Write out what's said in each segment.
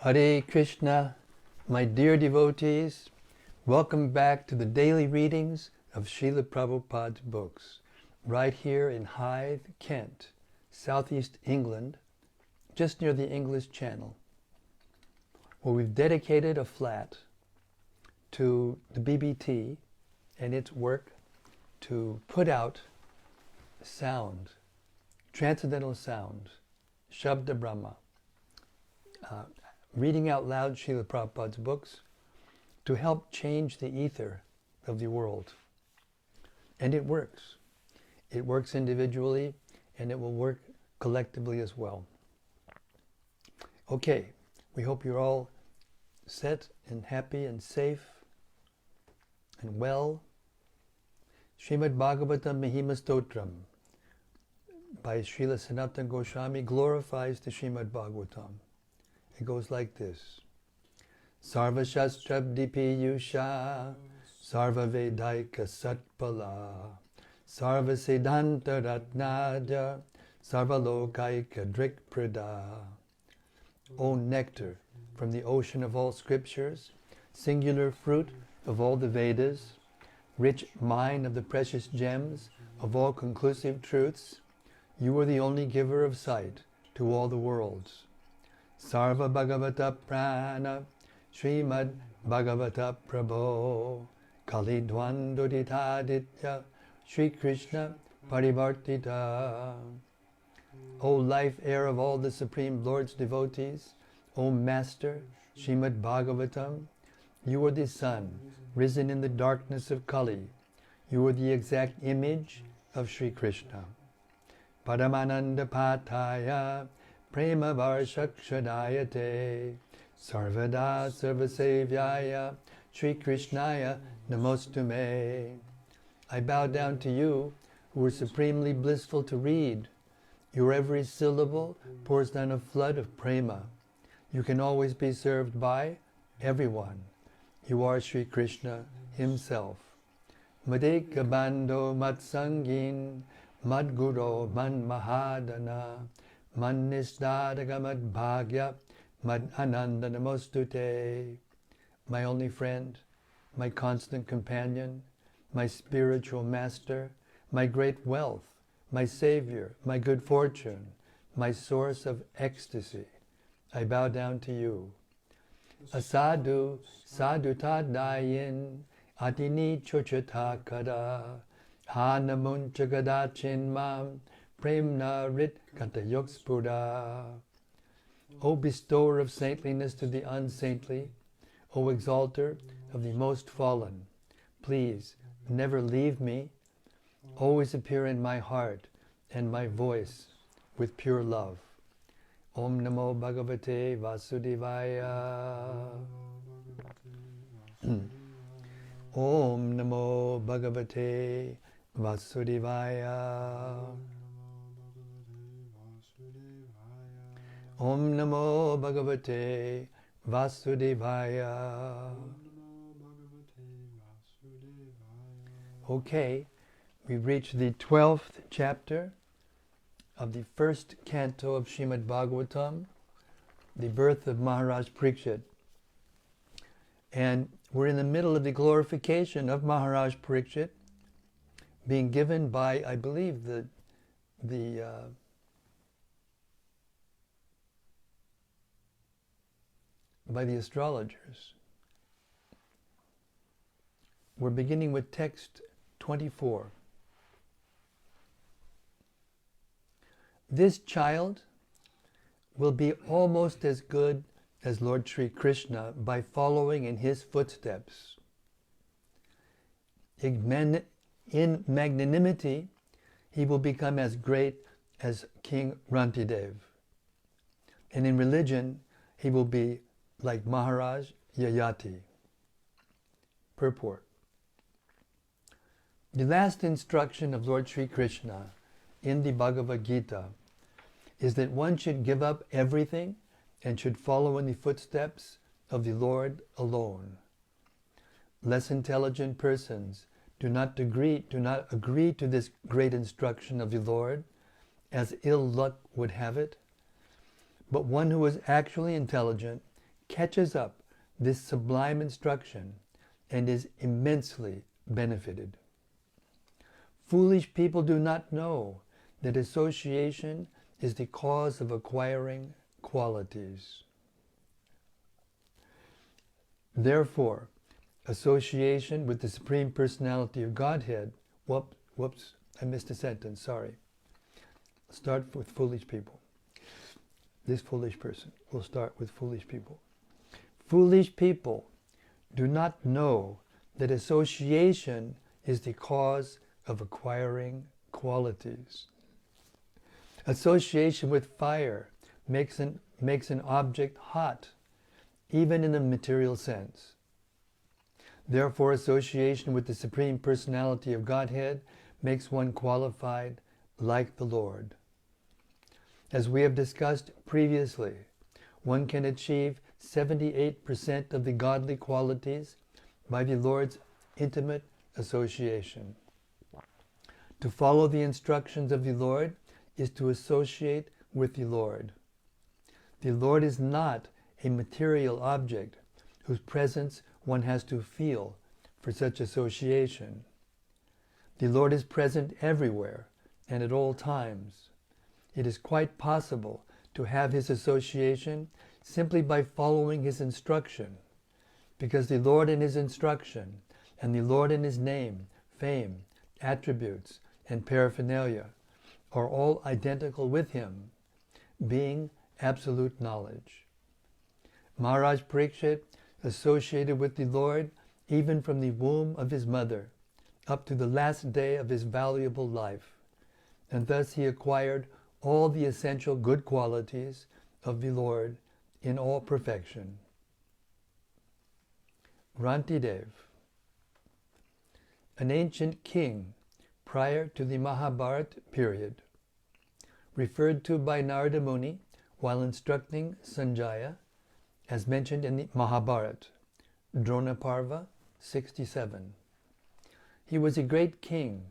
Hare Krishna, my dear devotees, welcome back to the daily readings of Srila Prabhupada's books, right here in Hythe, Kent, southeast England, just near the English Channel, where we've dedicated a flat to the BBT and its work to put out sound, transcendental sound, Shabda Brahma, reading out loud Srila Prabhupada's books to help change the ether of the world. And it works. It works individually, and it will work collectively as well. Okay, we hope you're all set and happy and safe and well. Śrīmad-Bhāgavatam Mahima Stotram by Srila Sanatana Goswami glorifies the Śrīmad-Bhāgavatam. It goes like this. Sarva Shastrabdi Piyusha Sarva Vedaika Satpala Sarva Siddhanta Ratnaja Sarva Lokaika Drikprada. O nectar from the ocean of all scriptures, singular fruit of all the Vedas, rich mine of the precious gems of all conclusive truths, you are the only giver of sight to all the worlds. Sarva Bhagavata Purāṇa Śrīmad-Bhāgavata Prabho Kali Dvandoditaditya Shri Krishna Parivartita. O life air of all the Supreme Lord's devotees, O Master Śrīmad-Bhāgavatam, you are the sun risen in the darkness of Kali. You are the exact image of Shri Krishna. Paramananda Pataya Prema Varshakshadayate Sarvada Sarvasevyaya Shri Krishnaya Namostume. I bow down to you, who are supremely blissful to read. Your every syllable pours down a flood of prema. You can always be served by everyone. You are Shri Krishna himself. Madeka Bando Matsangin Madguro Man Mahadana Man Nisdadaga Mad Bhagya Mad Ananda Namostute. My only friend, my constant companion, my spiritual master, my great wealth, my savior, my good fortune, my source of ecstasy, I bow down to you. Asadu sadutadayin adini chochatakada hanamunchagadachin mam premna rit kantayokspura. O bestower of saintliness to the unsaintly, O exalter of the most fallen, please never leave me. Always appear in my heart and my voice with pure love. Om Namo Bhagavate Vasudevaya. Om Namo Bhagavate Vasudevaya. Om Namo Bhagavate Vasudevaya. Okay, we've reached the 12th chapter of the first canto of Śrīmad-Bhāgavatam, the birth of Maharaj Parīkṣit. And we're in the middle of the glorification of Maharaj Parīkṣit, being given by, I believe, by the astrologers. We're beginning with text 24. This child will be almost as good as Lord Sri Krishna by following in his footsteps. In magnanimity, he will become as great as King Rantidev. And in religion, he will be like Maharaj Yayati. Purport. The last instruction of Lord Sri Krishna in the Bhagavad Gita is that one should give up everything and should follow in the footsteps of the Lord alone. Less intelligent persons do not agree to this great instruction of the Lord, as ill luck would have it. But one who is actually intelligent catches up this sublime instruction and is immensely benefited. Foolish people do not know that association is the cause of acquiring qualities. Therefore, association with the Supreme Personality of Godhead, whoops, I missed a sentence, sorry. Start with foolish people. This foolish person. We'll start with foolish people. Foolish people do not know that association is the cause of acquiring qualities. Association with fire makes an object hot, even in a material sense. Therefore, association with the Supreme Personality of Godhead makes one qualified like the Lord. As we have discussed previously, one can achieve 78% of the godly qualities by the Lord's intimate association. To follow the instructions of the Lord is to associate with the Lord. The Lord is not a material object whose presence one has to feel for such association. The Lord is present everywhere and at all times. It is quite possible to have His association simply by following His instruction, because the Lord in His instruction and the Lord in His name, fame, attributes, and paraphernalia are all identical with Him, being absolute knowledge. Maharaj Parīkṣit associated with the Lord even from the womb of his mother up to the last day of his valuable life, and thus he acquired all the essential good qualities of the Lord in all perfection. Rantidev, an ancient king prior to the Mahabharata period, referred to by Narada Muni while instructing Sanjaya, as mentioned in the Mahabharata, Drona Parva 67. He was a great king,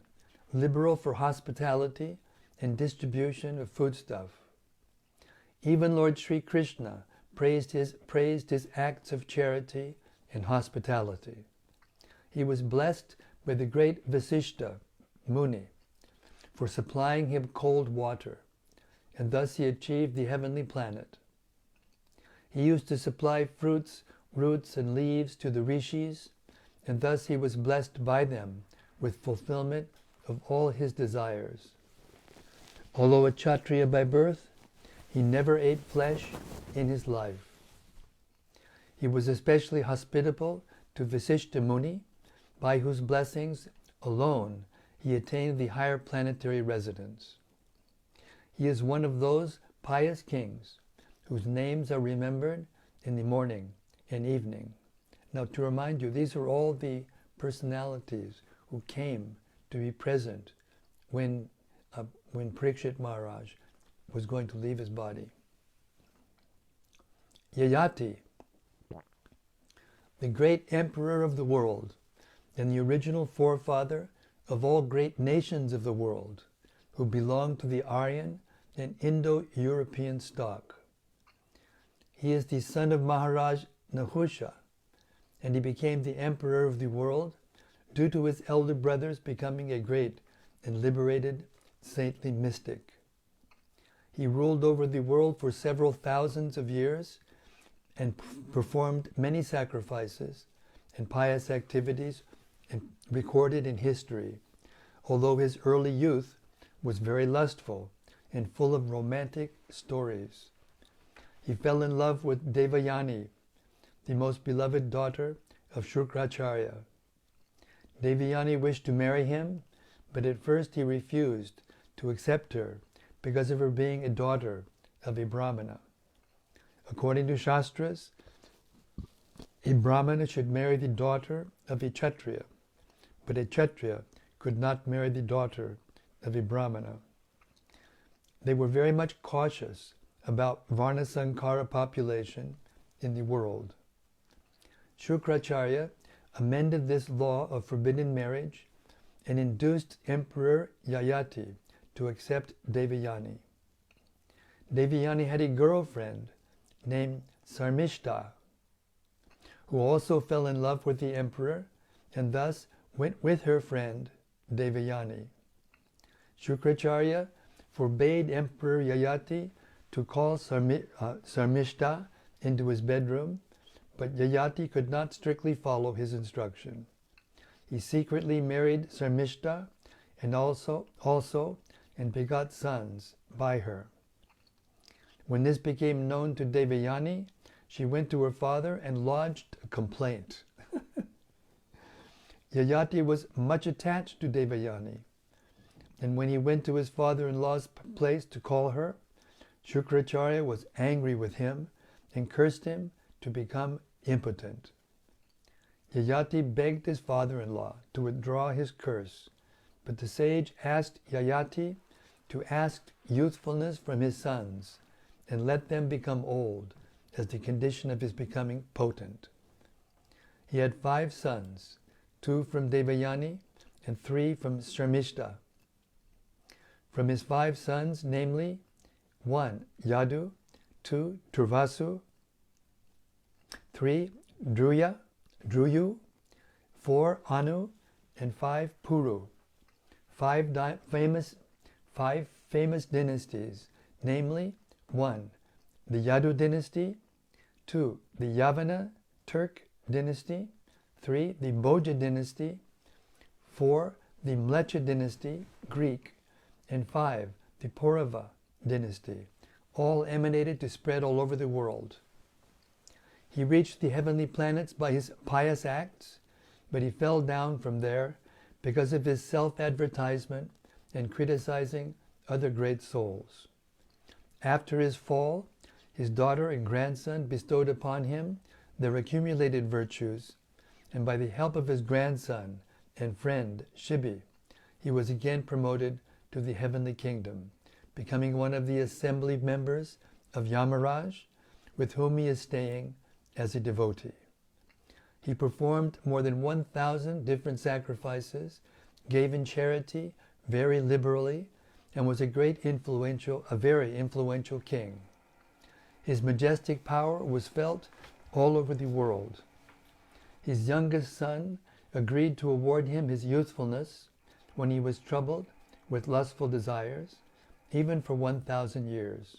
liberal for hospitality and distribution of foodstuff. Even Lord Sri Krishna praised his acts of charity and hospitality. He was blessed by the great Vasishta Muni for supplying him cold water, and thus he achieved the heavenly planet. He used to supply fruits, roots, and leaves to the rishis, and thus he was blessed by them with fulfillment of all his desires. Although a Kshatriya by birth, he never ate flesh in his life. He was especially hospitable to Vasishta Muni, by whose blessings alone he attained the higher planetary residence. He is one of those pious kings whose names are remembered in the morning and evening. Now, to remind you, these are all the personalities who came to be present when Parīkṣit Maharaj was going to leave his body. Yayati, the great emperor of the world and the original forefather of all great nations of the world, who belong to the Aryan and Indo-European stock. He is the son of Maharaj Nahusha, and he became the emperor of the world due to his elder brothers becoming a great and liberated saintly mystic. He ruled over the world for several thousands of years and performed many sacrifices and pious activities and recorded in history, although his early youth was very lustful and full of romantic stories. He fell in love with Devayani, the most beloved daughter of Shukracharya. Devayani wished to marry him, but at first he refused to accept her because of her being a daughter of a Brahmana. According to Shastras, a Brahmana should marry the daughter of a Kshatriya, but a Kshatriya could not marry the daughter of a Brahmana. They were very much cautious about Varna Sankara population in the world. Shukracharya amended this law of forbidden marriage and induced Emperor Yayati to accept Devayani. Devayani had a girlfriend named Sarmishta, who also fell in love with the emperor and thus went with her friend Devayani. Shukracharya forbade Emperor Yayati to call Sarmishta into his bedroom, but Yayati could not strictly follow his instruction. He secretly married Sarmishta and begot sons by her. When this became known to Devayani, she went to her father and lodged a complaint. Yayati was much attached to Devayani, and when he went to his father-in-law's place to call her, Shukracharya was angry with him and cursed him to become impotent. Yayati begged his father-in-law to withdraw his curse, but the sage asked Yayati to ask youthfulness from his sons and let them become old as the condition of his becoming potent. He had 5 sons, 2 from Devayani and 3 from Sarmishta. From his 5 sons, namely 1 Yadu, 2 Turvasu, 3 Druyu, 4 Anu, and 5 Puru. 5 famous dynasties, namely 1 the Yadu dynasty, 2 the Yavana Turk dynasty, 3 the Bhoja dynasty, 4 the Mlecha dynasty, Greek, and 5 the Paurava dynasty, all emanated to spread all over the world. He reached the heavenly planets by his pious acts, but he fell down from there because of his self-advertisement and criticizing other great souls. After his fall, his daughter and grandson bestowed upon him their accumulated virtues, and by the help of his grandson and friend Shibi, he was again promoted to the heavenly kingdom, becoming one of the assembly members of Yamaraj, with whom he is staying as a devotee. He performed more than 1,000 different sacrifices, gave in charity very liberally, and was a very influential king. His majestic power was felt all over the world. His youngest son agreed to award him his youthfulness when he was troubled with lustful desires, even for 1,000 years.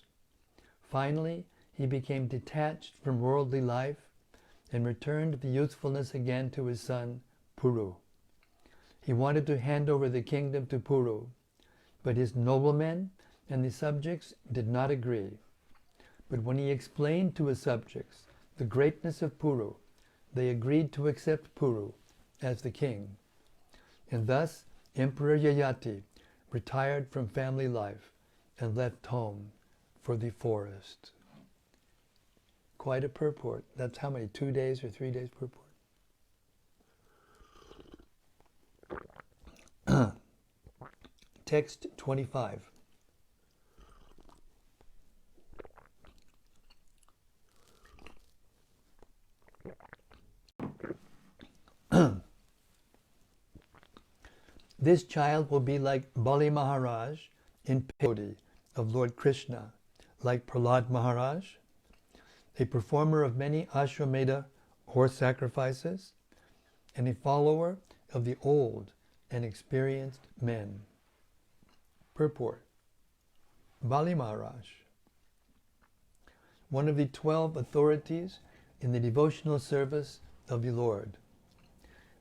Finally, he became detached from worldly life and returned the youthfulness again to his son, Puru. He wanted to hand over the kingdom to Puru, but his noblemen and the subjects did not agree. But when he explained to his subjects the greatness of Puru, they agreed to accept Puru as the king. And thus, Emperor Yayati retired from family life and left home for the forest. Quite a purport. That's how many, 2 days or 3 days purport? Text 25. This child will be like Bali Maharaj in devotee of Lord Krishna, like Prahlad Maharaj, a performer of many Ashwamedha horse sacrifices, and a follower of the old and experienced men. Purport. Bali Maharaj, one of the 12 authorities in the devotional service of the Lord.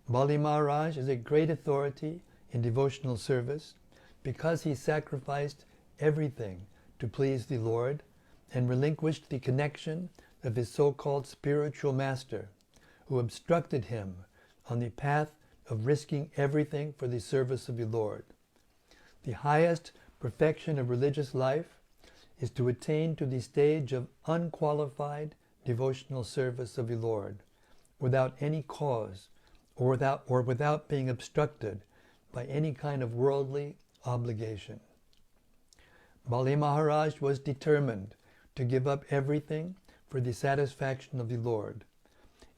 Bali Maharaj is a great authority in devotional service because he sacrificed everything to please the Lord and relinquished the connection of his so-called spiritual master, who obstructed him on the path of risking everything for the service of the Lord. The highest perfection of religious life is to attain to the stage of unqualified devotional service of the Lord, without any cause or without being obstructed by any kind of worldly obligation. Bali Maharaj was determined to give up everything for the satisfaction of the Lord,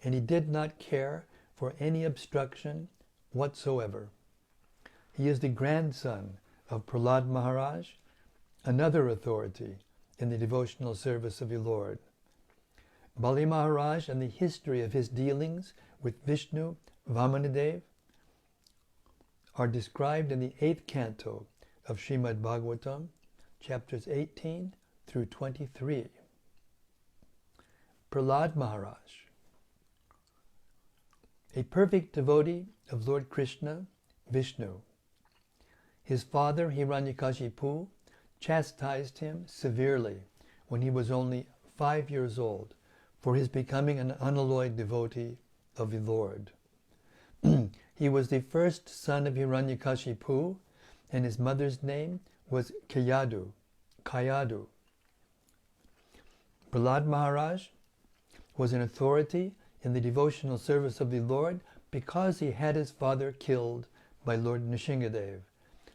and he did not care for any obstruction whatsoever. He is the grandson of Prahlad Maharaj, another authority in the devotional service of the Lord. Bali Maharaj and the history of his dealings with Vishnu Vamanadev are described in the 8th canto of Śrīmad-Bhāgavatam, chapters 18 through 23. Prahlad Maharaj, a perfect devotee of Lord Krishna, Vishnu. His father Hiranyakashipu chastised him severely when he was only 5 years old for his becoming an unalloyed devotee of the Lord. He was the first son of Hiranyakashipu, and his mother's name was Kayadu. Prahlad Maharaj was an authority in the devotional service of the Lord because he had his father killed by Lord Nrsingadev,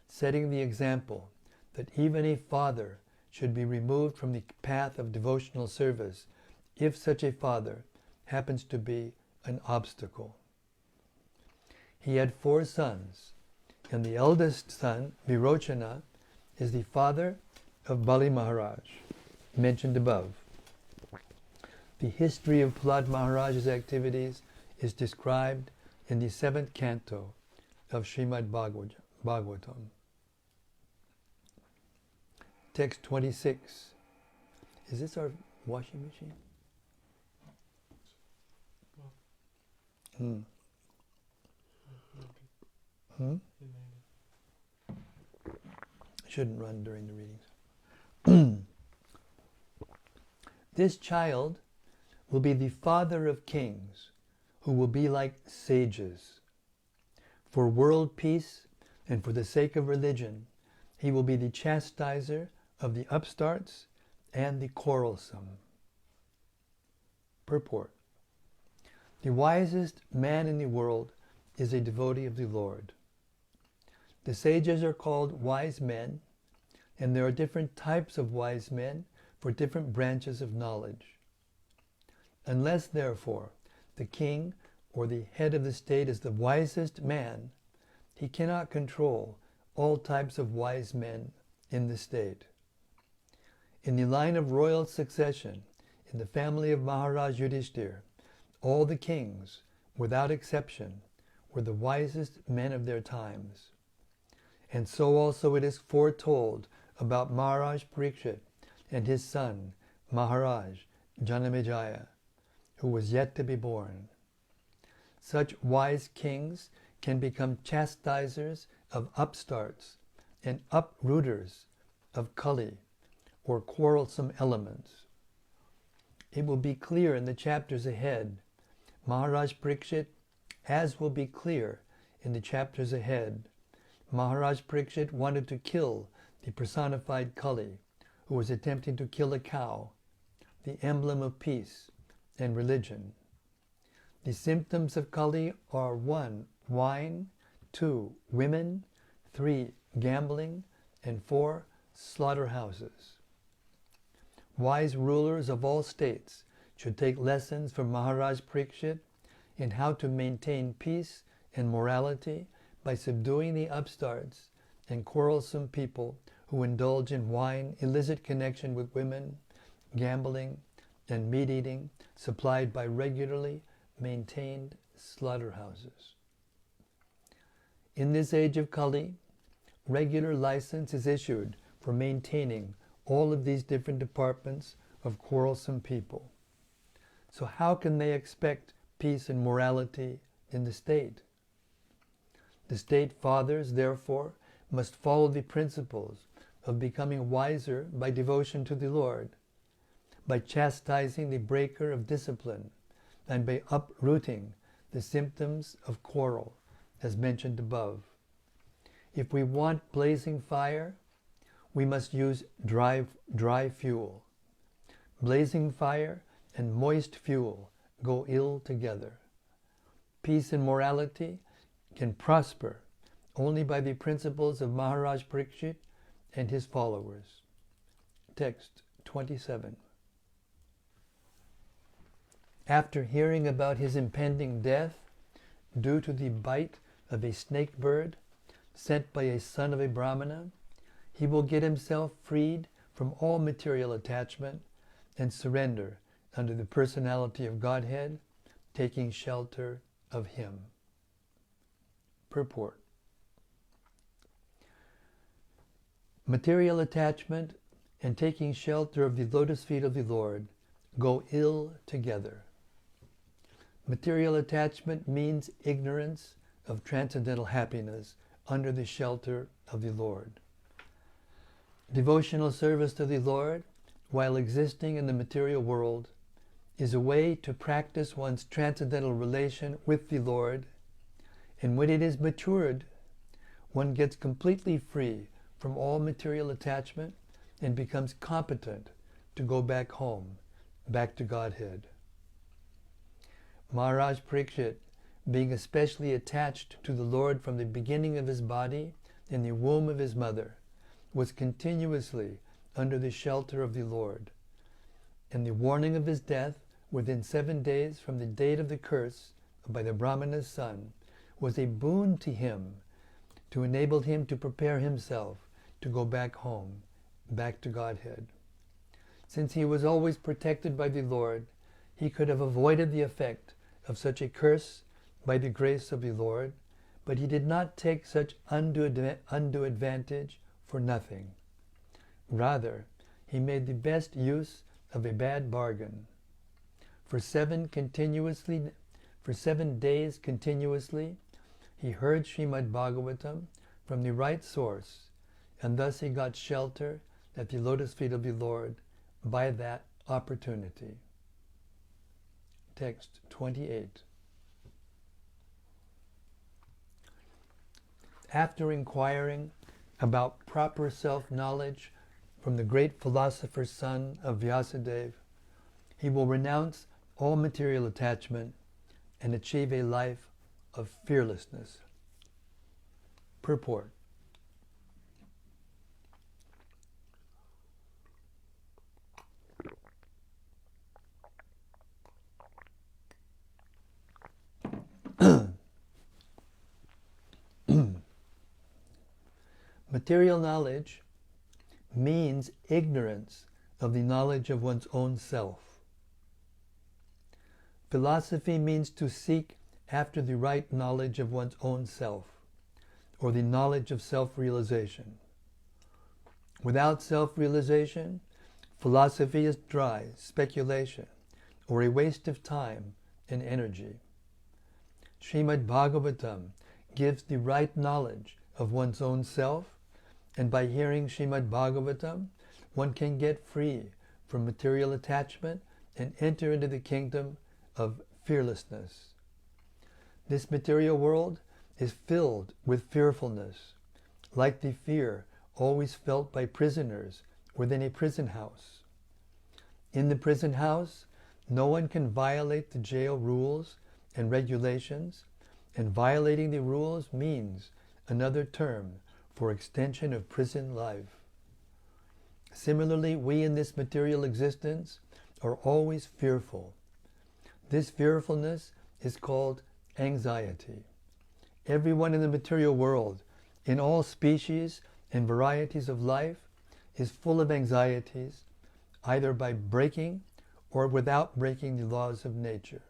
setting the example that even a father should be removed from the path of devotional service if such a father happens to be an obstacle. He had 4 sons, and the eldest son, Virochana, is the father of Bali Maharaj, mentioned above. The history of Prahlad Maharaj's activities is described in the 7th canto of Śrīmad-Bhāgavatam. Text 26. Is this our washing machine? Shouldn't run during the readings. This child will be the father of kings, who will be like sages. For world peace and for the sake of religion, he will be the chastiser of the upstarts and the quarrelsome. Purport. The wisest man in the world is a devotee of the Lord. The sages are called wise men, and there are different types of wise men for different branches of knowledge. Unless, therefore, the king or the head of the state is the wisest man, he cannot control all types of wise men in the state. In the line of royal succession, in the family of Maharaj Yudhishthir, all the kings, without exception, were the wisest men of their times. And so also it is foretold about Maharaj Parīkṣit and his son, Maharaj Janamejaya, who was yet to be born. Such wise kings can become chastisers of upstarts and uprooters of Kali, or quarrelsome elements. It will be clear in the chapters ahead. Maharaj Parīkṣit, as will be clear in the chapters ahead, Maharaj Parīkṣit wanted to kill the personified Kali, who was attempting to kill a cow, the emblem of peace and religion. The symptoms of Kali are 1. Wine, 2. Women, 3. Gambling, and 4. Slaughterhouses. Wise rulers of all states should take lessons from Maharaj Parīkṣit in how to maintain peace and morality by subduing the upstarts and quarrelsome people who indulge in wine, illicit connection with women, gambling, and meat eating supplied by regularly maintained slaughterhouses. In this age of Kali, regular license is issued for maintaining all of these different departments of quarrelsome people. So how can they expect peace and morality in the state? The state fathers, therefore, must follow the principles of becoming wiser by devotion to the Lord, by chastising the breaker of discipline, and by uprooting the symptoms of quarrel, as mentioned above. If we want blazing fire, we must use dry fuel. Blazing fire and moist fuel go ill together. Peace and morality can prosper only by the principles of Maharaj Parīkṣit and his followers. Text 27. After hearing about his impending death due to the bite of a snake bird sent by a son of a Brahmana, he will get himself freed from all material attachment and surrender under the personality of Godhead, taking shelter of Him. Purport. Material attachment and taking shelter of the lotus feet of the Lord go ill together. Material attachment means ignorance of transcendental happiness under the shelter of the Lord. Devotional service to the Lord, while existing in the material world, is a way to practice one's transcendental relation with the Lord, and when it is matured, one gets completely free from all material attachment and becomes competent to go back home, back to Godhead. Maharaj Parīkṣit, being especially attached to the Lord from the beginning of his body in the womb of his mother, was continuously under the shelter of the Lord. And the warning of his death within 7 days from the date of the curse by the Brahmana's son was a boon to him to enable him to prepare himself to go back home, back to Godhead. Since he was always protected by the Lord, he could have avoided the effect of such a curse by the grace of the Lord, but he did not take such undue advantage for nothing. Rather, he made the best use of a bad bargain. For 7 days continuously, he heard Śrīmad-Bhāgavatam from the right source, and thus he got shelter at the lotus feet of the Lord by that opportunity. Text 28. After inquiring about proper self-knowledge from the great philosopher's son of Vyasadeva, he will renounce all material attachment and achieve a life of fearlessness. Purport. Material knowledge means ignorance of the knowledge of one's own self. Philosophy means to seek after the right knowledge of one's own self, or the knowledge of self-realization. Without self-realization, philosophy is dry speculation, or a waste of time and energy. Śrīmad-Bhāgavatam gives the right knowledge of one's own self, and by hearing Śrīmad-Bhāgavatam, one can get free from material attachment and enter into the kingdom of fearlessness. This material world is filled with fearfulness, like the fear always felt by prisoners within a prison house. In the prison house, no one can violate the jail rules and regulations, and violating the rules means another term for extension of prison life. Similarly, we in this material existence are always fearful. This fearfulness is called anxiety. Everyone in the material world, in all species and varieties of life, is full of anxieties, either by breaking or without breaking the laws of nature.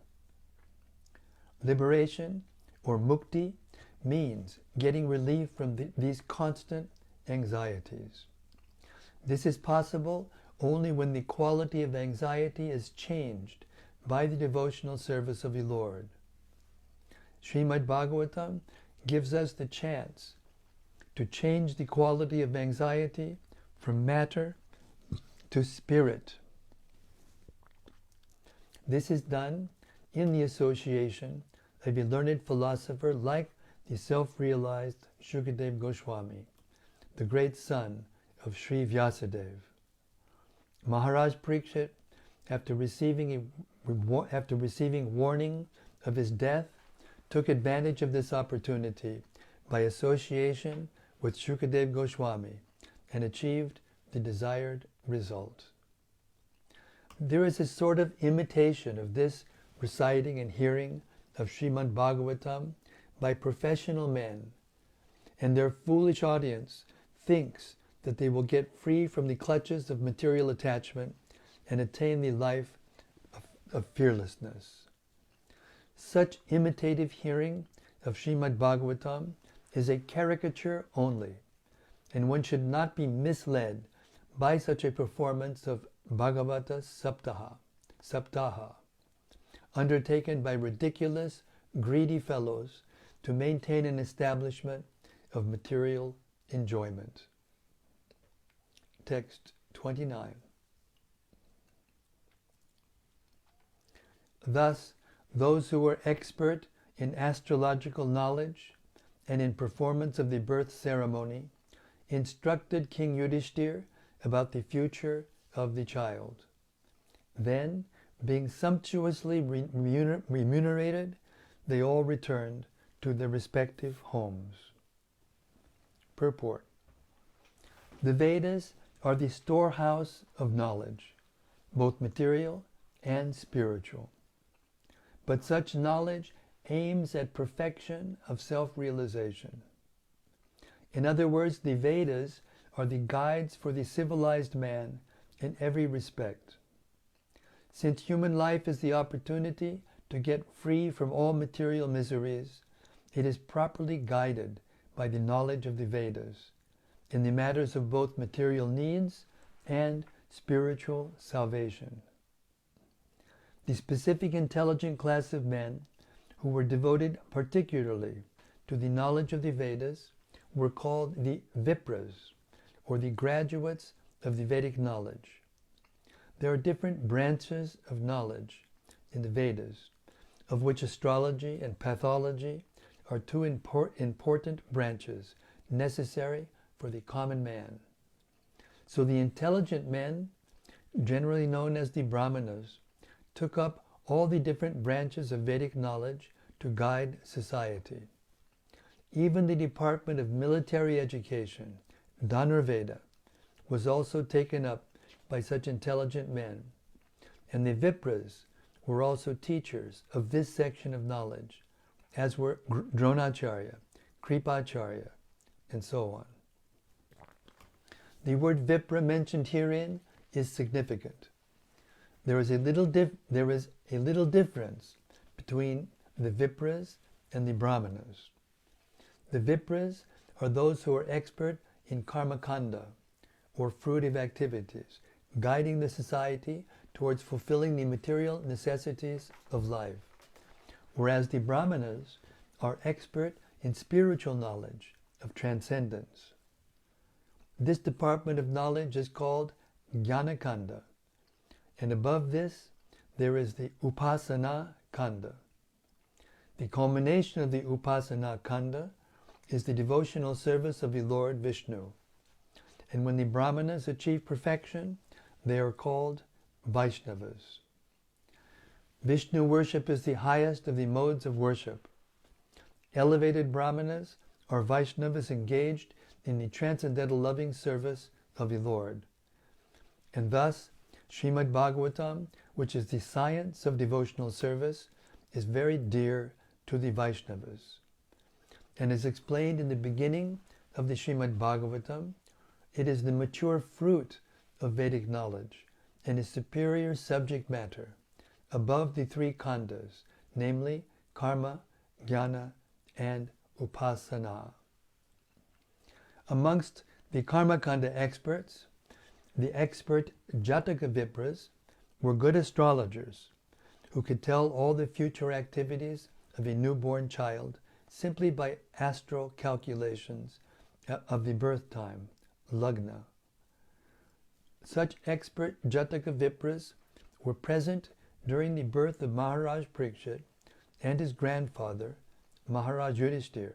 Liberation, or mukti, means getting relief from these constant anxieties. This is possible only when the quality of anxiety is changed by the devotional service of the Lord. Śrīmad-Bhāgavatam gives us the chance to change the quality of anxiety from matter to spirit. This is done in the association of a learned philosopher like the self-realized Shukadeva Goswami, the great son of Sri Vyasadeva. Maharaj Parīkṣit, after receiving warning of his death, took advantage of this opportunity by association with Shukadeva Goswami and achieved the desired result. There is a sort of imitation of this reciting and hearing of Śrīmad-Bhāgavatam by professional men, and their foolish audience thinks that they will get free from the clutches of material attachment and attain the life of of fearlessness. Such imitative hearing of Śrīmad-Bhāgavatam is a caricature only, and one should not be misled by such a performance of Bhagavata Saptaha, undertaken by ridiculous, greedy fellows to maintain an establishment of material enjoyment. Text 29. Thus, those who were expert in astrological knowledge and in performance of the birth ceremony instructed King Yudhishthir about the future of the child. Then, being sumptuously remunerated, they all returned to their respective homes. Purport. The Vedas are the storehouse of knowledge, both material and spiritual. But such knowledge aims at perfection of self-realization. In other words, the Vedas are the guides for the civilized man in every respect. Since human life is the opportunity to get free from all material miseries, it is properly guided by the knowledge of the Vedas in the matters of both material needs and spiritual salvation. The specific intelligent class of men who were devoted particularly to the knowledge of the Vedas were called the Vipras, or the graduates of the Vedic knowledge. There are different branches of knowledge in the Vedas, of which astrology and pathology are two important branches necessary for the common man. So the intelligent men, generally known as the Brahmanas, took up all the different branches of Vedic knowledge to guide society. Even the Department of Military Education, Dhanurveda, was also taken up by such intelligent men, and the Vipras were also teachers of this section of knowledge, as were Dronacharya, Kripacharya, and so on. The word Vipra mentioned herein is significant. There is a little difference between the Vipras and the Brahmanas. The Vipras are those who are expert in karmakanda, or fruitive activities, guiding the society towards fulfilling the material necessities of life, whereas the Brahmanas are expert in spiritual knowledge of transcendence. This department of knowledge is called Jnana-kanda, and above this there is the Upasana-kanda. The culmination of the Upasana-kanda is the devotional service of the Lord Vishnu, and when the Brahmanas achieve perfection, they are called Vaishnavas. Vishnu worship is the highest of the modes of worship. Elevated Brahmanas are Vaishnavas engaged in the transcendental loving service of the Lord. And thus, Śrīmad-Bhāgavatam, which is the science of devotional service, is very dear to the Vaishnavas. And as explained in the beginning of the Śrīmad-Bhāgavatam, it is the mature fruit of Vedic knowledge and is superior subject matter, above the three khandas, namely karma, jnana, and upasana. Amongst the karma-kanda experts, the expert Jataka Vipras were good astrologers who could tell all the future activities of a newborn child simply by astral calculations of the birth time, lagna. Such expert Jataka Vipras were present during the birth of Maharaj Parīkṣit, and his grandfather, Maharaj Yudhishthir,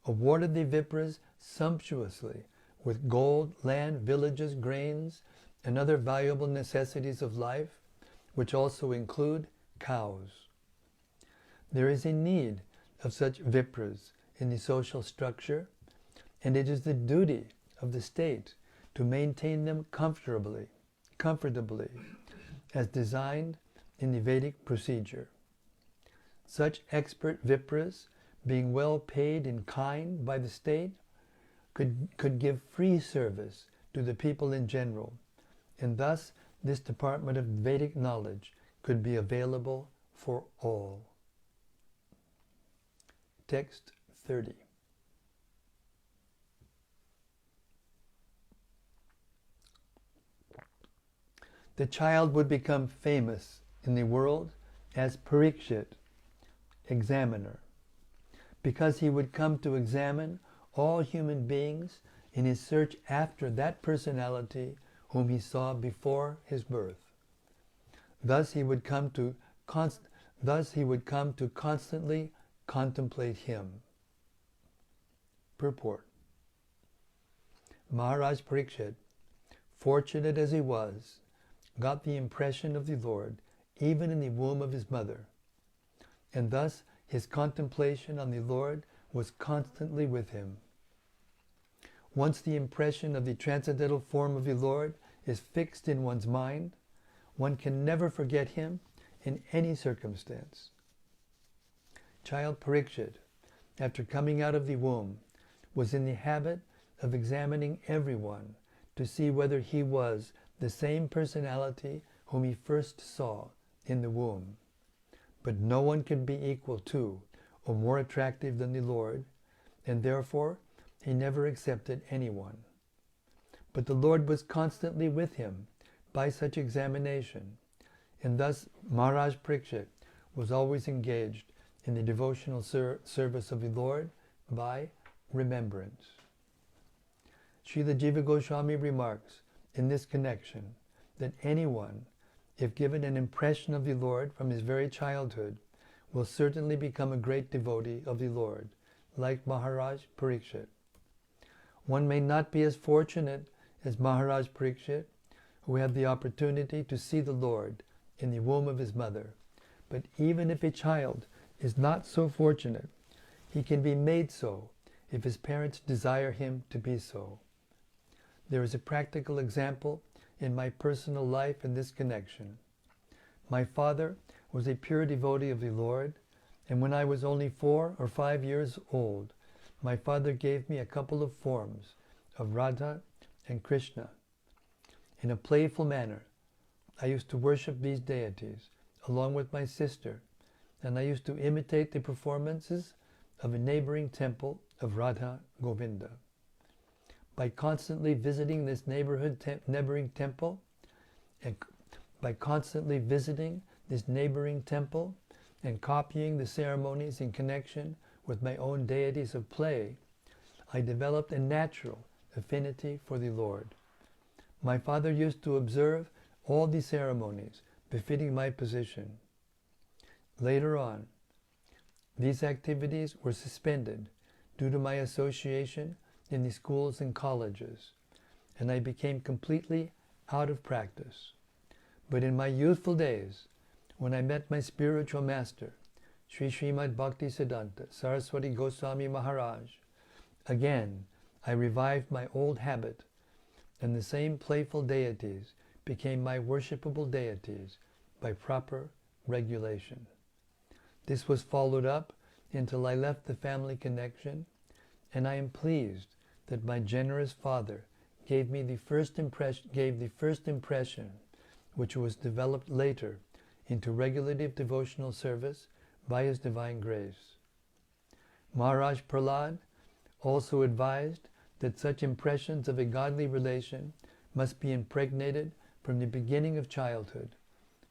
awarded the Vipras sumptuously with gold, land, villages, grains, and other valuable necessities of life, which also include cows. There is a need of such Vipras in the social structure, and it is the duty of the state to maintain them comfortably, as designed in the Vedic procedure. Such expert Vipras, being well paid in kind by the state, could give free service to the people in general, and thus this department of Vedic knowledge could be available for all. Text 30. The child would become famous in the world as Parīkṣit, examiner, because he would come to examine all human beings in his search after that personality whom he saw before his birth. Thus he would come to constantly contemplate him. Purport. Maharaj Parīkṣit, fortunate as he was, got the impression of the Lord even in the womb of his mother, and thus his contemplation on the Lord was constantly with him. Once the impression of the transcendental form of the Lord is fixed in one's mind, one can never forget him in any circumstance. Child Parīkṣit, after coming out of the womb, was in the habit of examining everyone to see whether he was the same personality whom he first saw in the womb. But no one could be equal to or more attractive than the Lord, and therefore he never accepted anyone. But the Lord was constantly with him by such examination, and thus Maharaj Parīkṣit was always engaged in the devotional service of the Lord by remembrance. Srila Jiva Goswami remarks in this connection that anyone, if given an impression of the Lord from his very childhood, will certainly become a great devotee of the Lord, like Maharaj Parīkṣit. One may not be as fortunate as Maharaj Parīkṣit, who had the opportunity to see the Lord in the womb of his mother, but even if a child is not so fortunate, he can be made so if his parents desire him to be so. There is a practical example in my personal life in this connection. My father was a pure devotee of the Lord, and when I was only 4 or 5 years old, my father gave me a couple of forms of Radha and Krishna. In a playful manner, I used to worship these deities along with my sister, and I used to imitate the performances of a neighboring temple of Radha Govinda. By constantly visiting this neighboring temple, and copying the ceremonies in connection with my own deities of play, I developed a natural affinity for the Lord. My father used to observe all the ceremonies befitting my position. Later on, these activities were suspended due to my association in the schools and colleges, and I became completely out of practice. But in my youthful days, when I met my spiritual master, Sri Śrīmad Bhaktisiddhanta Saraswati Goswami Maharaj, again I revived my old habit, and the same playful deities became my worshipable deities by proper regulation. This was followed up until I left the family connection, and I am pleased that my generous father gave the first impression, which was developed later into regulative devotional service by his divine grace. Maharaj Prahlad also advised that such impressions of a godly relation must be impregnated from the beginning of childhood.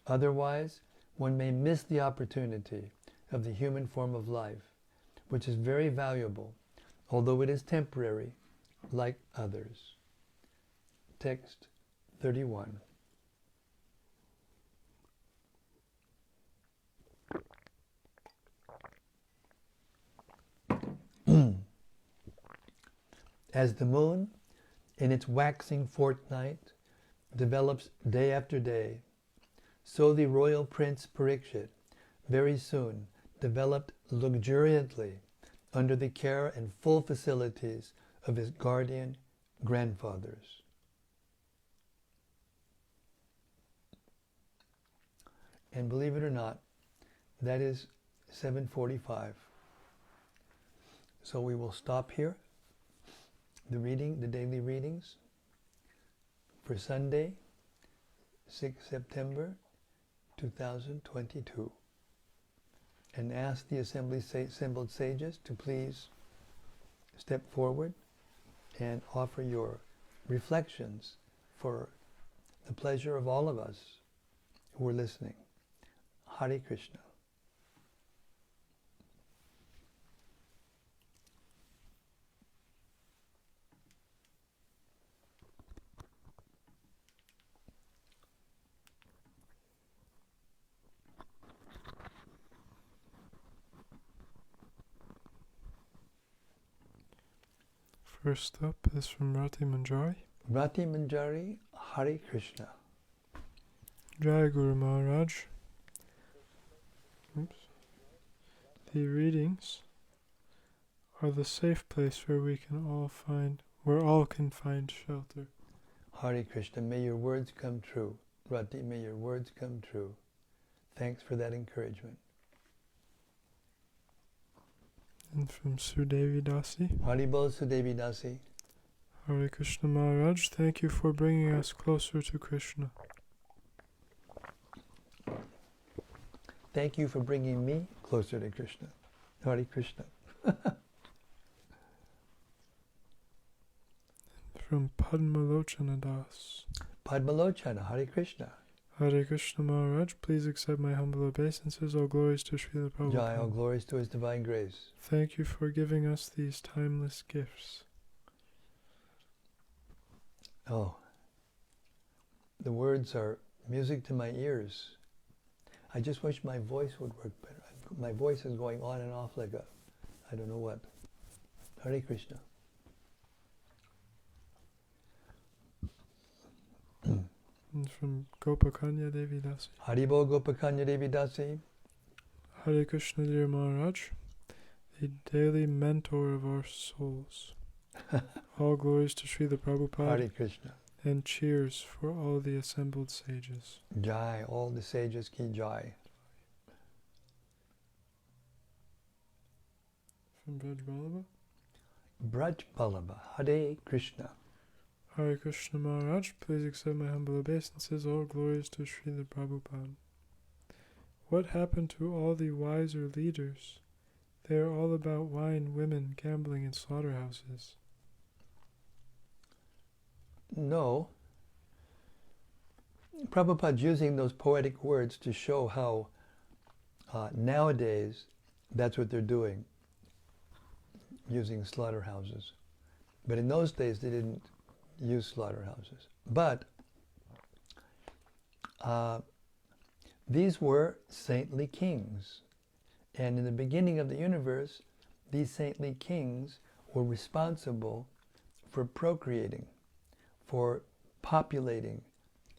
Otherwise, one may miss the opportunity of the human form of life, which is very valuable, although it is temporary, like others. Text 31. As the moon, in its waxing fortnight, develops day after day, so the royal prince Parīkṣit very soon developed luxuriantly under the care and full facilities of his guardian grandfathers. And believe it or not, that is 7:45. So we will stop here. The daily readings for Sunday, 6 September 2022. And ask the assembled sages to please step forward and offer your reflections for the pleasure of all of us who are listening. Hare Krishna. First up is from Rati Manjari. Rati Manjari, Hare Krishna. Jai Guru Maharaj. Oops. The readings are the safe place where all can find shelter. Hare Krishna, may your words come true. Rati, may your words come true. Thanks for that encouragement. And from Sudevi Dasi. Haribol Sudevi Dasi. Hare Krishna Maharaj, thank you for bringing us closer to Krishna. Thank you for bringing me closer to Krishna. Hare Krishna. From Padmalochana Das. Padmalochana, Hare Krishna. Hare Krishna Maharaj, please accept my humble obeisances. All glories to Srila Prabhupada. Jai, all glories to His divine grace. Thank you for giving us these timeless gifts. Oh, the words are music to my ears. I just wish my voice would work better. My voice is going on and off like I don't know what. Hare Krishna. And from Gopakanya Devi Dasi. Haribo Gopakanya Devi Dasi. Hare Krishna dear Maharaj, the daily mentor of our souls. All glories to Srila Prabhupada. Hare Krishna. And cheers for all the assembled sages. Jai, all the sages ki jai. From Braj Ballabha. Braj Ballabha, Hare Krishna. Hare Krishna Maharaj, please accept my humble obeisances. All glories to Srila Prabhupada. What happened to all the wiser leaders? They are all about wine, women, gambling, and slaughterhouses. No. Prabhupada's using those poetic words to show how nowadays that's what they're doing, using slaughterhouses. But in those days they didn't use slaughterhouses. But these were saintly kings. And in the beginning of the universe, these saintly kings were responsible for procreating, for populating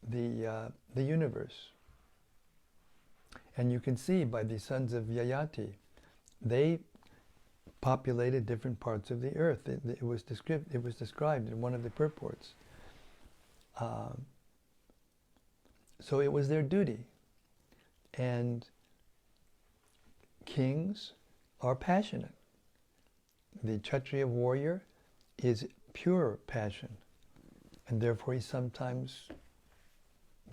the universe. And you can see by the sons of Yayati, they populated different parts of the earth. It was described in one of the purports. So it was their duty. And kings are passionate. The Kshatriya warrior is pure passion. And therefore he sometimes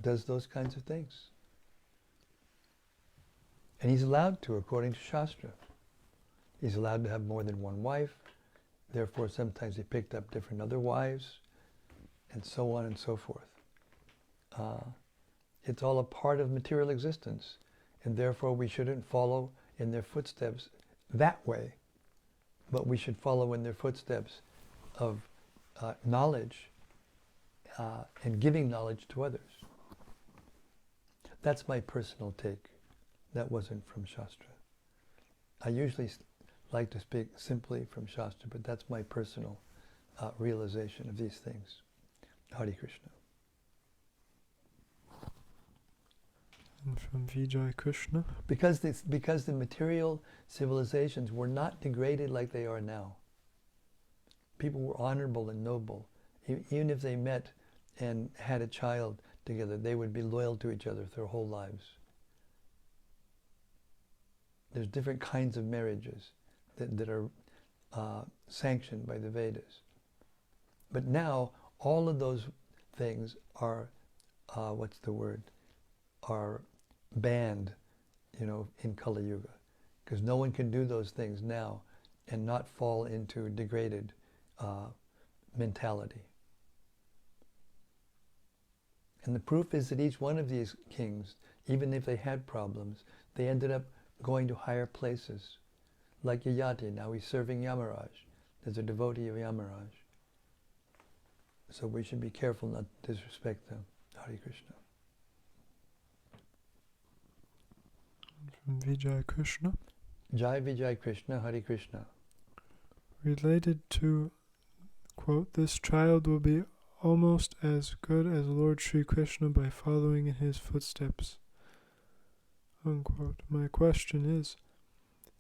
does those kinds of things. And he's allowed to, according to Shastra. He's allowed to have more than one wife. Therefore, sometimes he picked up different other wives, and so on and so forth. It's all a part of material existence, and therefore we shouldn't follow in their footsteps that way, but we should follow in their footsteps of knowledge and giving knowledge to others. That's my personal take. That wasn't from Shastra. I usually like to speak simply from Shastra, but that's my personal realization of these things. Hare Krishna. And from Vijay Krishna. Because the material civilizations were not degraded like they are now. People were honorable and noble. Even if they met and had a child together, they would be loyal to each other their whole lives. There's different kinds of marriages that are sanctioned by the Vedas. But now, all of those things are, are banned, in Kali Yuga, because no one can do those things now and not fall into degraded mentality. And the proof is that each one of these kings, even if they had problems, they ended up going to higher places. Like Yayati, now he's serving Yamaraj. There's a devotee of Yamaraj. So we should be careful not to disrespect them. Hare Krishna. From Vijay Krishna. Jai Vijay Krishna, Hare Krishna. Related to, quote, this child will be almost as good as Lord Sri Krishna by following in his footsteps, unquote. My question is,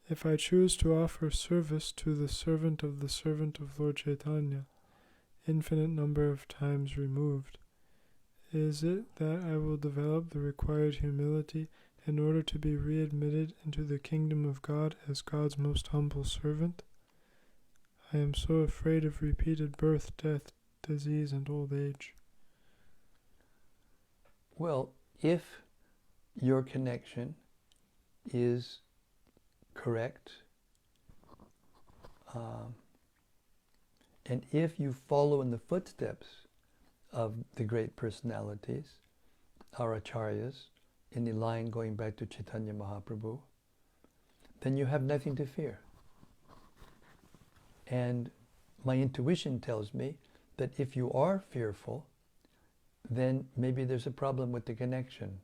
if I choose to offer service to the servant of Lord Chaitanya, infinite number of times removed, is it that I will develop the required humility in order to be readmitted into the kingdom of God as God's most humble servant? I am so afraid of repeated birth, death, disease, and old age. Well, if your connection is correct, and if you follow in the footsteps of the great personalities, our acharyas, in the line going back to Chaitanya Mahaprabhu, then you have nothing to fear. And my intuition tells me that if you are fearful, then maybe there's a problem with the connection,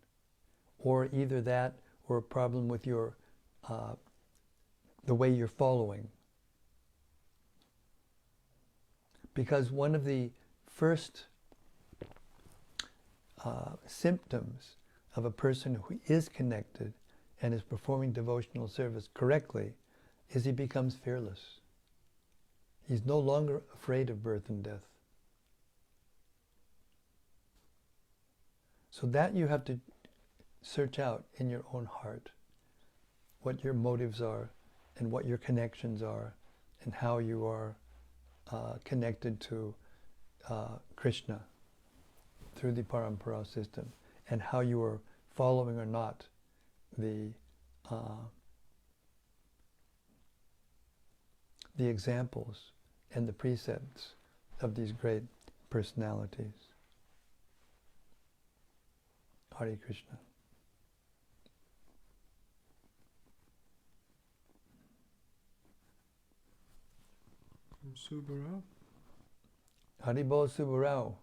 or either that or a problem with your the way you're following. Because one of the first symptoms of a person who is connected and is performing devotional service correctly is he becomes fearless. He's no longer afraid of birth and death. So that you have to search out in your own heart, what your motives are and what your connections are and how you are connected to Krishna through the Parampara system, and how you are following or not the examples and the precepts of these great personalities. Hare Krishna. From Subarao. Haribol Subarao.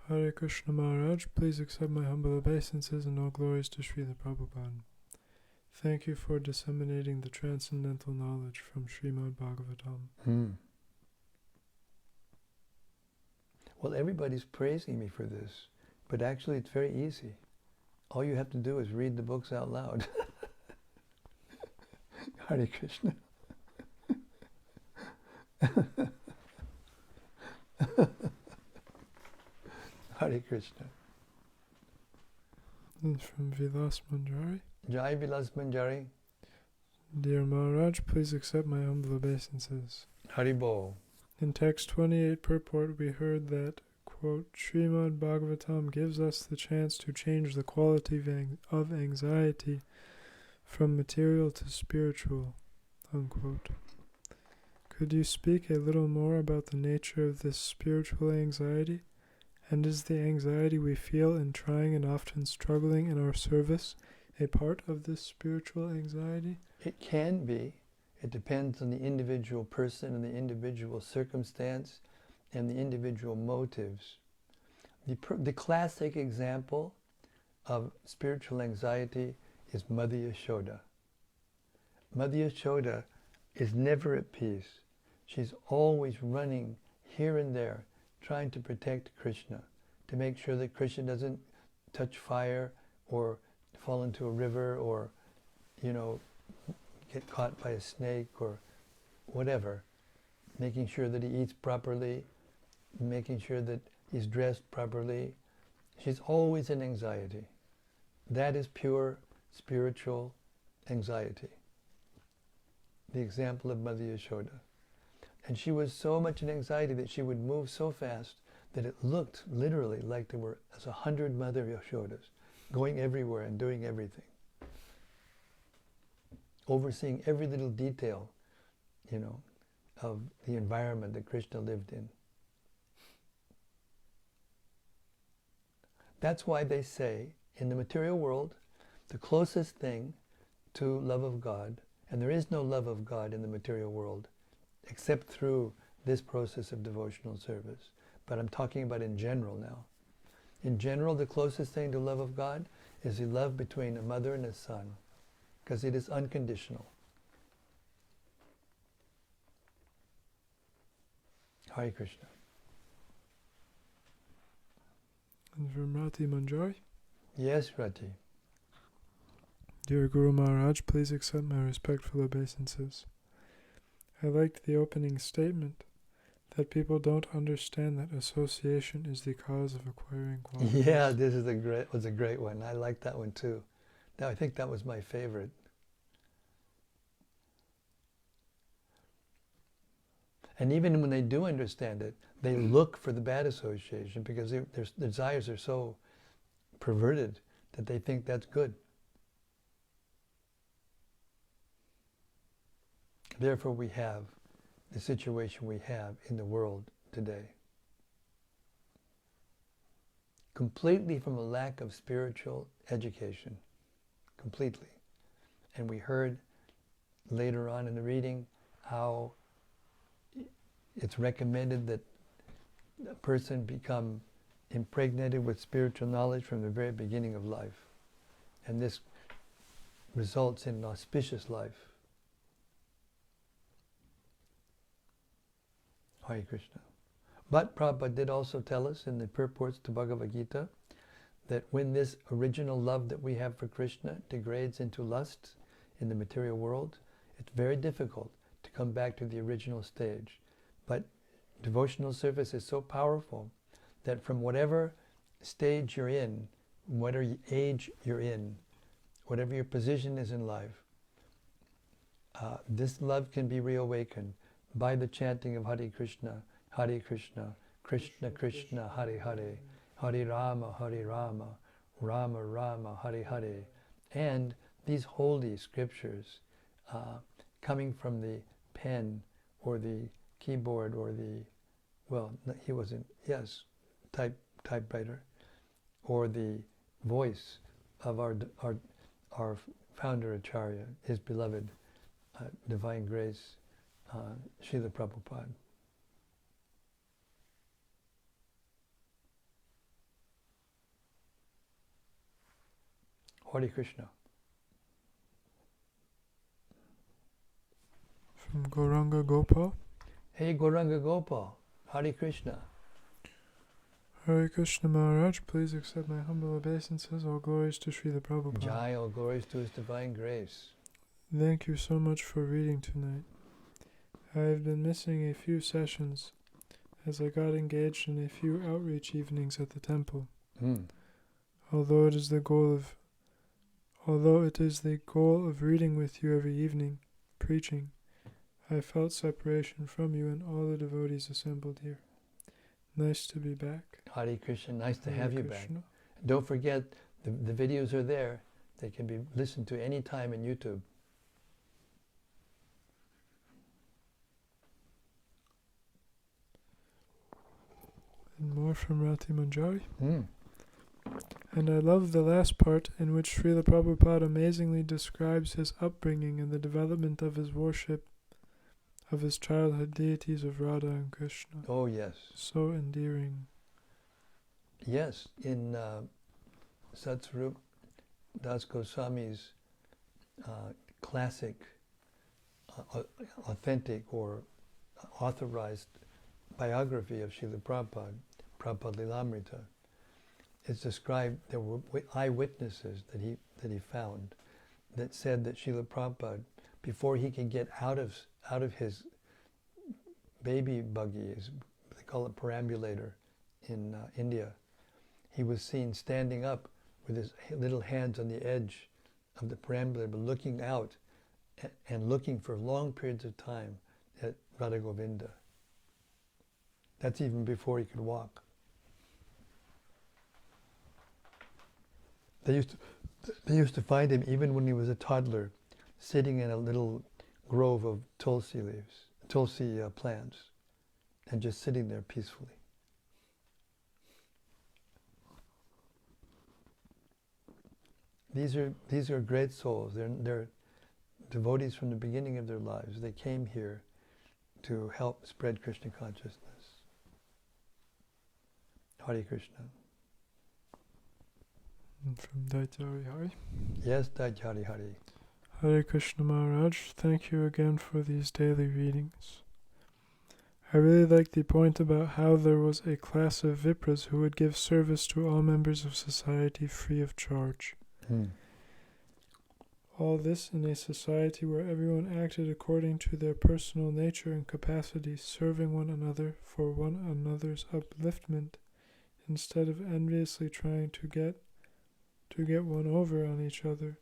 Hare Krishna Maharaj, please accept my humble obeisances and all glories to Srila Prabhupada. Thank you for disseminating the transcendental knowledge from Śrīmad-Bhāgavatam. Well, everybody's praising me for this, but actually it's very easy. All you have to do is read the books out loud. Hare Krishna. Hare Krishna. This is from Vilas Manjari. Jai Vilas Manjari. Dear Maharaj, please accept my humble obeisances. Haribol. In text 28 purport, we heard that, quote, Śrīmad-Bhāgavatam gives us the chance to change the quality of anxiety from material to spiritual, unquote. Could you speak a little more about the nature of this spiritual anxiety? And is the anxiety we feel in trying and often struggling in our service a part of this spiritual anxiety? It can be. It depends on the individual person and the individual circumstance and the individual motives. The classic example of spiritual anxiety is Mother Yashoda. Mother Yashoda is never at peace. She's always running here and there, trying to protect Krishna, to make sure that Krishna doesn't touch fire or fall into a river or, get caught by a snake or whatever. Making sure that he eats properly, making sure that he's dressed properly. She's always in anxiety. That is pure spiritual anxiety. The example of Mother Yashoda. And she was so much in anxiety that she would move so fast that it looked literally like there were 100 Mother Yashodas going everywhere and doing everything. Overseeing every little detail, of the environment that Krishna lived in. That's why they say, in the material world, the closest thing to love of God, and there is no love of God in the material world, except through this process of devotional service. But I'm talking about in general now. In general, the closest thing to love of God is the love between a mother and a son, because it is unconditional. Hare Krishna. And from Rati Manjari. Yes, Rati. Dear Guru Maharaj, please accept my respectful obeisances. I liked the opening statement that people don't understand that association is the cause of acquiring qualities. Yeah, this is was a great one. I like that one too. I think that was my favorite. And even when they do understand it, they look for the bad association because their desires are so perverted that they think that's good. Therefore, we have the situation we have in the world today. Completely from a lack of spiritual education. Completely. And we heard later on in the reading how it's recommended that a person become impregnated with spiritual knowledge from the very beginning of life. And this results in an auspicious life. Hare Krishna. But Prabhupada did also tell us in the purports to Bhagavad Gita that when this original love that we have for Krishna degrades into lust in the material world, it's very difficult to come back to the original stage. But devotional service is so powerful that from whatever stage you're in, whatever age you're in, whatever your position is in life, this love can be reawakened by the chanting of Hare Krishna, Krishna Krishna, Hare Hare, Hare Rama, Rama Rama, Hare Hare. And these holy scriptures coming from the pen or the keyboard or typewriter, or the voice of our founder Acharya, his beloved Divine Grace, Srila Prabhupada. Hare Krishna. From Gauranga Gopal. Hey Gauranga Gopal, Hare Krishna. Hare Krishna Maharaj, please accept my humble obeisances. All glories to Srila Prabhupada. Jai, all glories to His Divine Grace. Thank you so much for reading tonight. I have been missing a few sessions as I got engaged in a few outreach evenings at the temple. Although it is the goal of reading with you every evening, preaching, I felt separation from you and all the devotees assembled here. Nice to be back. Hare Krishna, nice to Hare have you Krishna. back. Don't forget, the videos are there. They can be listened to any time in YouTube. And more from Rati Manjari. Mm. And I love the last part in which Srila Prabhupada amazingly describes his upbringing and the development of his worship of his childhood deities of Radha and Krishna. Oh, yes. So endearing. Yes, in Satsvarup Das Goswami's classic, authentic or authorized biography of Srila Prabhupada, Prabhupada Lilamrita, it's described there were eyewitnesses that he found that said that Srila Prabhupada, before he could get out of his baby buggy, they call it perambulator in India, he was seen standing up with his little hands on the edge of the perambulator, looking out and looking for long periods of time at Radha Govinda. That's even before he could walk. They used to find him even when he was a toddler, sitting in a little grove of tulsi leaves, tulsi plants, and just sitting there peacefully. These are great souls. They're devotees from the beginning of their lives. They came here to help spread Krishna consciousness. Hare Krishna. And from Daitari Hari. Yes, Daitari Hari. Hare Krishna Maharaj, thank you again for these daily readings. I really like the point about how there was a class of Vipras who would give service to all members of society free of charge. All this in a society where everyone acted according to their personal nature and capacity, serving one another for one another's upliftment, instead of enviously trying to get one over on each other,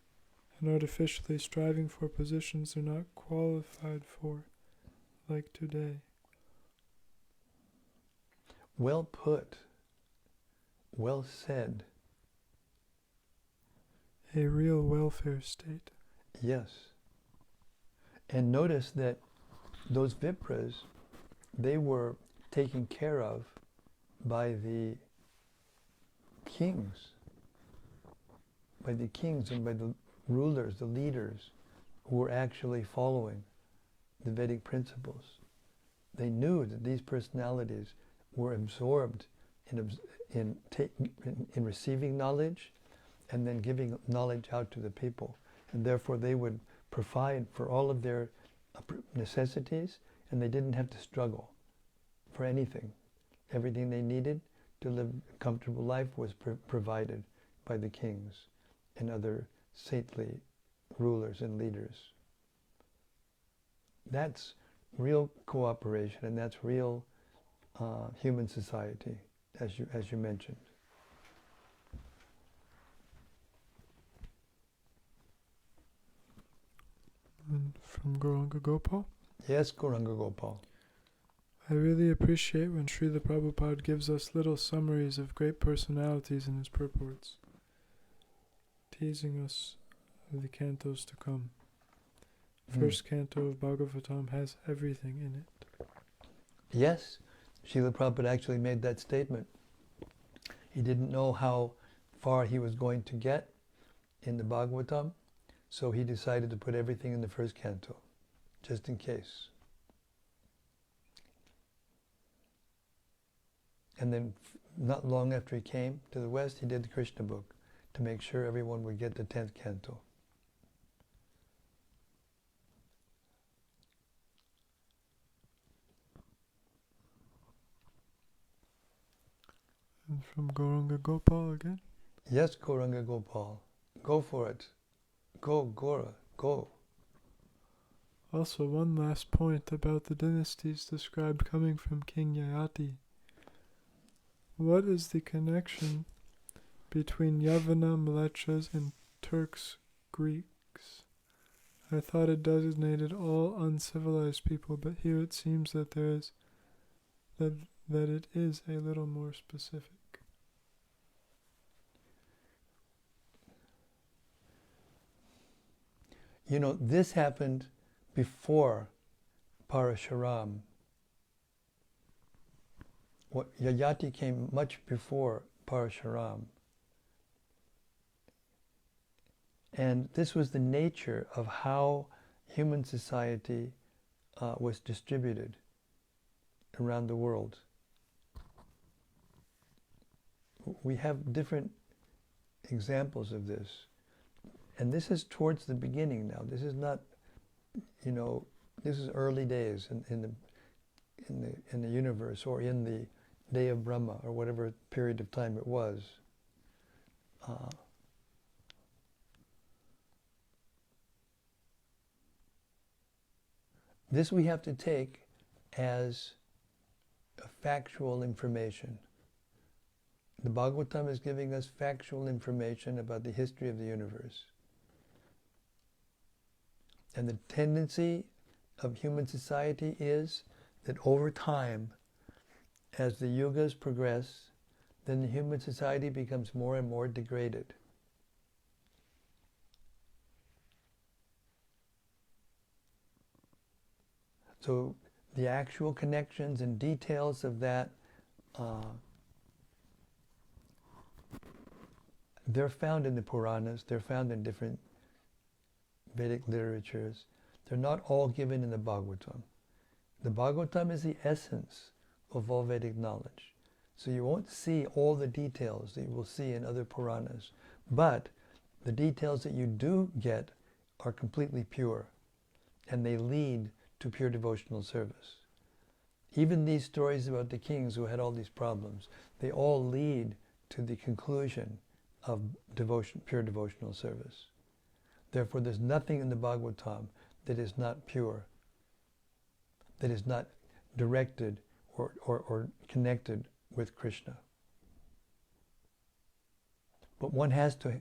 and artificially striving for positions they're not qualified for, like today. Well put. Well said. A real welfare state. Yes. And notice that those Vipras, they were taken care of by the kings. By the kings and by the rulers, the leaders, who were actually following the Vedic principles. They knew that these personalities were absorbed in receiving knowledge and then giving knowledge out to the people. And therefore they would provide for all of their necessities, and they didn't have to struggle for anything. Everything they needed to live a comfortable life was provided by the kings and other saintly rulers and leaders. That's real cooperation, and that's real human society, as you mentioned. And from Gauranga Gopal? Yes, Gauranga Gopal. I really appreciate when Srila Prabhupada gives us little summaries of great personalities in his purports, teasing us of the cantos to come. First canto of Bhagavatam has everything in it. Yes, Srila Prabhupada actually made that statement. He didn't know how far he was going to get in the Bhagavatam, so he decided to put everything in the first canto, just in case. And then not long after he came to the West, he did the Krishna book to make sure everyone would get the 10th canto. And from Gauranga Gopal again? Yes, Gauranga Gopal. Go for it. Go, Gora, go. Also, one last point about the dynasties described coming from King Yayati. What is the connection between Yavana, Mlechas, and Turks, Greeks? I thought it designated all uncivilized people, but here it seems that that it is a little more specific. You know, this happened before Parashuram. Yayati came much before Parashuram. And this was the nature of how human society was distributed around the world. We have different examples of this. And this is towards the beginning now. This is not, this is early days in the universe, or in the day of Brahma, or whatever period of time it was. This we have to take as a factual information. The Bhagavatam is giving us factual information about the history of the universe. And the tendency of human society is that over time, as the yugas progress, then the human society becomes more and more degraded. So the actual connections and details of that, they're found in the Puranas, they're found in different Vedic literatures. They're not all given in the Bhagavatam. The Bhagavatam is the essence of all Vedic knowledge. So you won't see all the details that you will see in other Puranas. But the details that you do get are completely pure, and they lead to pure devotional service. Even these stories about the kings who had all these problems, they all lead to the conclusion of devotion, pure devotional service. Therefore, there's nothing in the Bhagavatam that is not pure, that is not directed or connected with Krishna. But one has to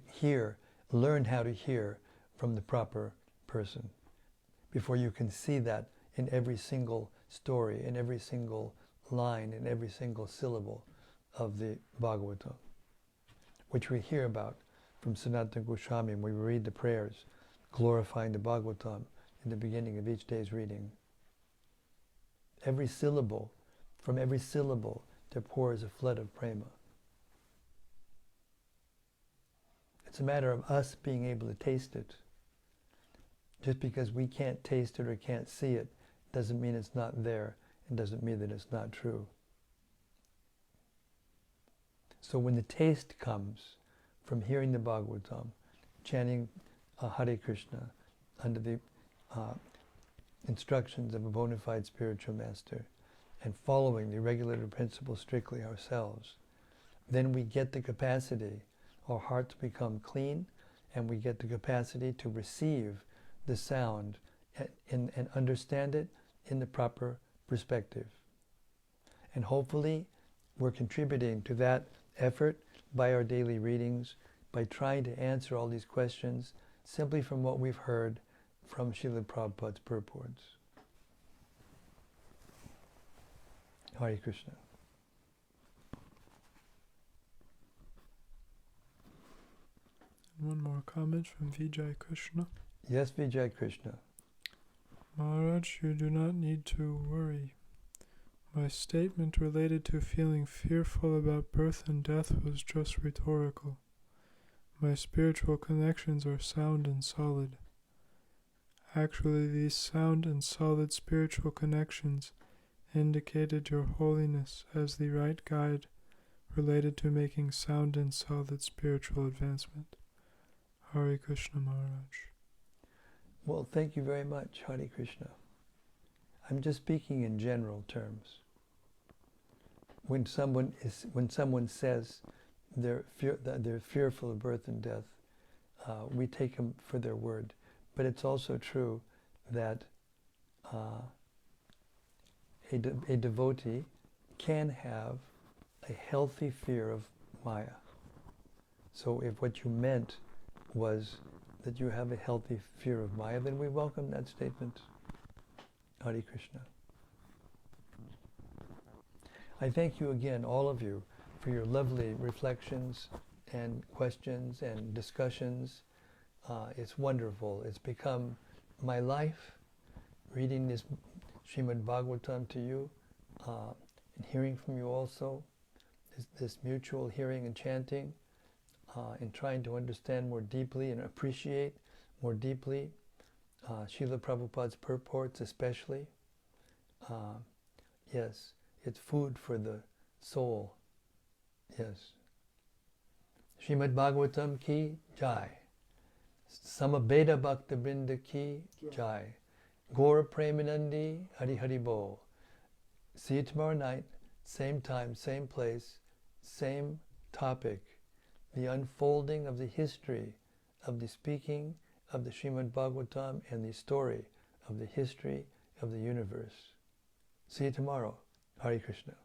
learn how to hear from the proper person before you can see that in every single story, in every single line, in every single syllable of the Bhagavatam, which we hear about from Sanatana Goswami when we read the prayers glorifying the Bhagavatam in the beginning of each day's reading. Every syllable, from every syllable, there pours a flood of prema. It's a matter of us being able to taste it. Just because we can't taste it or can't see it doesn't mean it's not there, and doesn't mean that it's not true. So when the taste comes from hearing the Bhagavatam, chanting Hare Krishna under the instructions of a bona fide spiritual master, and following the regulated principles strictly ourselves, then we get the capacity, our hearts become clean, and we get the capacity to receive the sound and understand it in the proper perspective. And hopefully we're contributing to that effort by our daily readings, by trying to answer all these questions simply from what we've heard from Srila Prabhupada's purports. Hare Krishna. One more comment from Vijay Krishna. Yes, Vijay Krishna. Maharaj, you do not need to worry. My statement related to feeling fearful about birth and death was just rhetorical. My spiritual connections are sound and solid. Actually, these sound and solid spiritual connections indicated your holiness as the right guide related to making sound and solid spiritual advancement. Hare Krishna, Maharaj. Well, thank you very much, Hare Krishna. I'm just speaking in general terms. When someone says they're fearful of birth and death, we take them for their word. But it's also true that a devotee can have a healthy fear of Maya. So if what you meant was that you have a healthy fear of Maya, then we welcome that statement. Hare Krishna. I thank you again, all of you, for your lovely reflections and questions and discussions. It's wonderful. It's become my life, reading this Śrīmad-Bhāgavatam to you, and hearing from you also, this mutual hearing and chanting, and trying to understand more deeply and appreciate more deeply Srila Prabhupada's purports especially. Yes, it's food for the soul. Yes. Śrīmad-Bhāgavatam ki jai. Samabeda Bhakta Vrinda ki jai. Gora Premanandi Hari Hari Bol. See you tomorrow night, same time, same place, same topic. The unfolding of the history of the speaking of the Śrīmad-Bhāgavatam and the story of the history of the universe. See you tomorrow. Hare Krishna.